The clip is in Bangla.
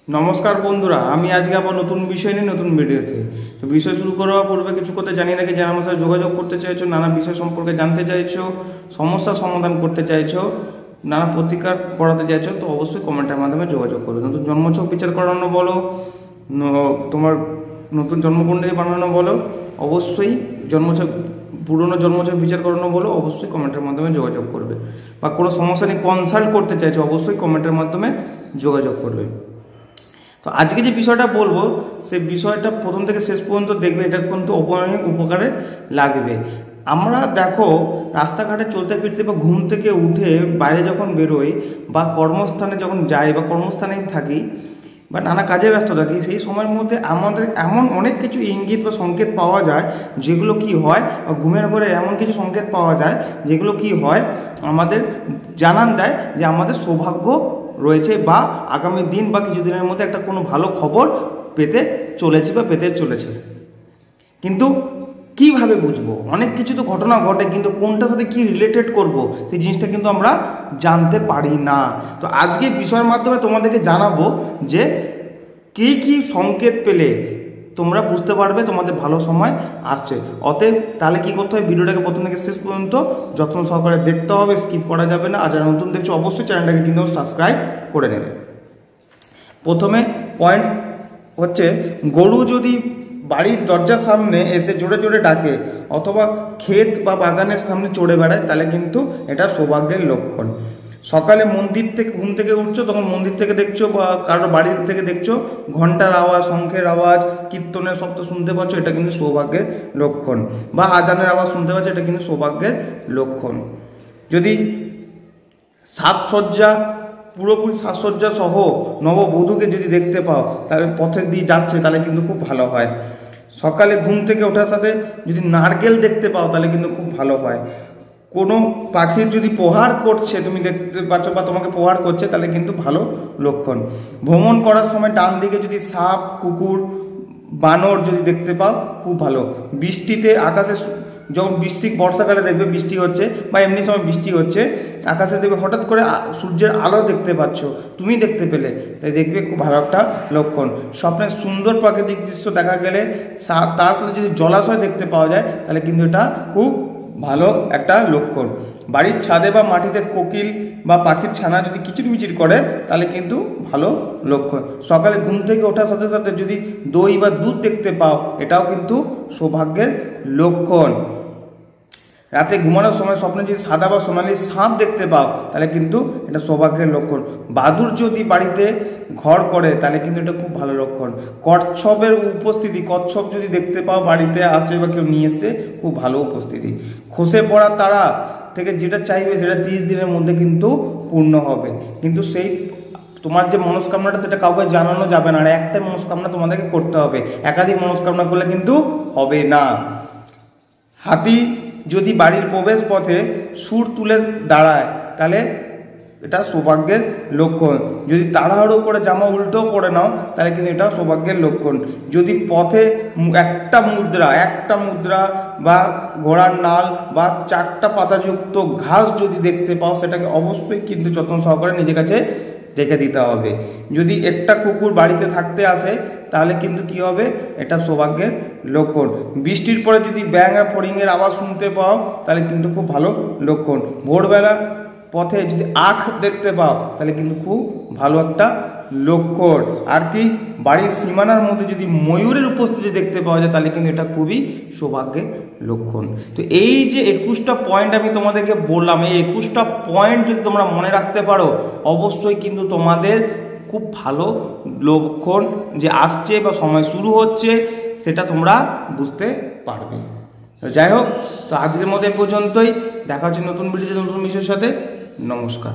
নমস্কার বন্ধুরা, আমি আজকে আবার নতুন বিষয় নিয়ে নতুন ভিডিওতে। তো বিষয় শুরু করার পূর্বে কিছু কথা জানিয়ে রাখি, যারা আমার সাথে যোগাযোগ করতে চাইছো, নানা বিষয় সম্পর্কে জানতে চাইছো, সমস্যার সমাধান করতে চাইছো, নানা প্রতিকার করাতে চাইছো, তো অবশ্যই কমেন্টের মাধ্যমে যোগাযোগ করবে। নতুন জন্মছক বিচার করানো বলো, তোমার নতুন জন্মকুণ্ডলী বানানো বলো, অবশ্যই জন্মছক পুরনো জন্মছক বিচার করানো বলো, অবশ্যই কমেন্টের মাধ্যমে যোগাযোগ করবে। বা কোনো সমস্যা নিয়ে কনসাল্ট করতে চাইছো, অবশ্যই কমেন্টের মাধ্যমে যোগাযোগ করবে। তো আজকে যে বিষয়টা বলবো, সেই বিষয়টা প্রথম থেকে শেষ পর্যন্ত দেখবে, এটা কিন্তু অনেক উপকারে লাগবে। আমরা দেখো, রাস্তাঘাটে চলতে ফিরতে বা ঘুম থেকে উঠে বাইরে যখন বেরোই, বা কর্মস্থানে যখন যাই, বা কর্মস্থানেই থাকি, বা নানা কাজে ব্যস্ত থাকি, সেই সময়ের মধ্যে আমাদের এমন অনেক কিছু ইঙ্গিত বা সংকেত পাওয়া যায়, যেগুলো কি হয়, বা ঘুমের ঘরে এমন কিছু সংকেত পাওয়া যায় যেগুলো কি হয়, আমাদের জানান দেয় যে আমাদের সৌভাগ্য রয়েছে, বা আগামী দিন বা কিছুদিনের মধ্যে একটা কোনো ভালো খবর পেতে চলেছে বা পেতে চলেছে। কিন্তু কিভাবে বুঝবো? অনেক কিছু তো ঘটনা ঘটে, কিন্তু কোনটার সাথে কি রিলেটেড করব, সেই জিনিসটা কিন্তু আমরা জানতে পারি না। তো আজকে বিষয়ের মাধ্যমে তোমাদেরকে জানাবো যে কী কী সংকেত পেলে তোমরা বুঝতে পারবে তোমাদের ভালো সময় আসছে। অতএব তাহলে কি করতে হবে, ভিডিওটাকে প্রথম থেকে শেষ পর্যন্ত যত্ন সহকারে দেখতে হবে, স্কিপ করা যাবে না। আর যারা নতুন দেখছো, অবশ্যই চ্যানেলটাকে কিন্তু সাবস্ক্রাইব করে নেবে। প্রথমে পয়েন্ট হচ্ছে, গরু যদি বাড়ির দরজার সামনে এসে জোরে জোরে ডাকে, অথবা ক্ষেত বা বাগানের সামনে চড়ে বেড়ায়, তাহলে কিন্তু এটা সৌভাগ্যের লক্ষণ। সকালে মন্দির থেকে ঘুম থেকে উঠছো, তখন মন্দির থেকে দেখছো বা কারোর বাড়ির থেকে দেখছো ঘন্টার আওয়াজ, শঙ্খের আওয়াজ, কীর্তনের শব্দ শুনতে পাচ্ছ, এটা কিন্তু সৌভাগ্যের লক্ষণ। বা আজানের আওয়াজ শুনতে পাচ্ছ, এটা কিন্তু সৌভাগ্যের লক্ষণ। যদি সাজসজ্জা, পুরোপুরি সাজসজ্জা সহ নববধূকে যদি দেখতে পাও, তাহলে পথের দিয়ে যাচ্ছে, তাহলে কিন্তু খুব ভালো হয়। সকালে ঘুম থেকে ওঠার সাথে যদি নারকেল দেখতে পাও, তাহলে কিন্তু খুব ভালো হয়। কোনো পাখির যদি প্রহার করছে, তুমি দেখতে পাচ্ছ, বা তোমাকে প্রহার করছে, তাহলে কিন্তু ভালো লক্ষণ। ভ্রমণ করার সময় ডান দিকে যদি সাপ, কুকুর, বানর যদি দেখতে পাও, খুব ভালো। বৃষ্টিতে আকাশে, যখন বর্ষাকালে দেখবে বৃষ্টি হচ্ছে, বা এমনি সময় বৃষ্টি হচ্ছে, আকাশে দেখবে হঠাৎ করে সূর্যের আলো দেখতে পাচ্ছ, তুমি দেখতে পেলে, তাই দেখবে খুব ভালো একটা লক্ষণ। স্বপ্নে সুন্দর প্রাকৃতিক দৃশ্য দেখা গেলে, তার সাথে যদি জলাশয় দেখতে পাওয়া যায়, তাহলে কিন্তু এটা খুব ভালো একটা লক্ষণ। বাড়ির ছাদে বা মাটিতে কোকিল বা পাখির ছানা যদি কিচিরমিচির করে, তাহলে কিন্তু ভালো লক্ষণ। সকালে ঘুম থেকে ওঠার সাথে সাথে যদি দই বা দুধ দেখতে পাও, এটাও কিন্তু সৌভাগ্যের লক্ষণ। রাতে ঘুমানোর সময় স্বপ্নে যদি সাদা বা সোনালি সাপ দেখতে পাও, তাহলে কিন্তু এটা সৌভাগ্যের লক্ষণ। বাদুড় যদি বাড়িতে ঘর করে, তাহলে কিন্তু এটা খুব ভালো লক্ষণ। কচ্ছপের উপস্থিতি, কচ্ছপ যদি দেখতে পাও বাড়িতে আছে বা কেউ নিয়ে এসছে, খুব ভালো উপস্থিতি। খসে পড়া তারা থেকে যেটা চাইবে, সেটা 30 দিনের মধ্যে কিন্তু পূর্ণ হবে। কিন্তু সেই তোমার যে মনস্কামনাটা, সেটা কাউকে জানানো যাবে না। আর একটাই মনস্কামনা তোমাদেরকে করতে হবে, একাধিক মনস্কামনা করলে কিন্তু হবে না। হাতি যদি বাড়ির প্রবেশ পথে সুর তুলে দাঁড়ায়, তাহলে এটা সৌভাগ্যের লক্ষণ। যদি তাড়াহুড়ো করে জামা উল্টো পরে নাও, তাহলে কিন্তু এটা সৌভাগ্যের লক্ষণ। যদি পথে একটা মুদ্রা বা ঘোড়ার নাল বা 4টা পাতাযুক্ত ঘাস যদি দেখতে পাও, সেটাকে অবশ্যই কিন্তু যত্ন সহকারে নিজের কাছে রেখে দিতে হবে। যদি একটা কুকুর বাড়িতে থাকতে আসে, তাহলে কিন্তু কি হবে, এটা সৌভাগ্যের লক্ষণ। বৃষ্টির পরে যদি ব্যাঙ আর ফড়িংয়ের আওয়াজ শুনতে পাও, তাহলে কিন্তু খুব ভালো লক্ষণ। ভোরবেলা পথে যদি আখ দেখতে পাও, তাহলে কিন্তু খুব ভালো একটা লক্ষণ। আর কি, বাড়ির সীমানার মধ্যে যদি ময়ূরের উপস্থিতি দেখতে পাওয়া যায়, তাহলে কিন্তু এটা খুবই সৌভাগ্যের লক্ষণ। তো এই যে 21টা পয়েন্ট আমি তোমাদেরকে বললাম, এই 21টা পয়েন্ট যদি তোমরা মনে রাখতে পারো, অবশ্যই কিন্তু তোমাদের খুব ভালো লক্ষণ যে আসছে বা সময় শুরু হচ্ছে, সেটা তোমরা বুঝতে পারবে। যাই হোক, তো আজকের মতো এ পর্যন্তই। দেখা হচ্ছে নতুন ভিডিওতে নতুন বিষয়ের সাথে। নমস্কার।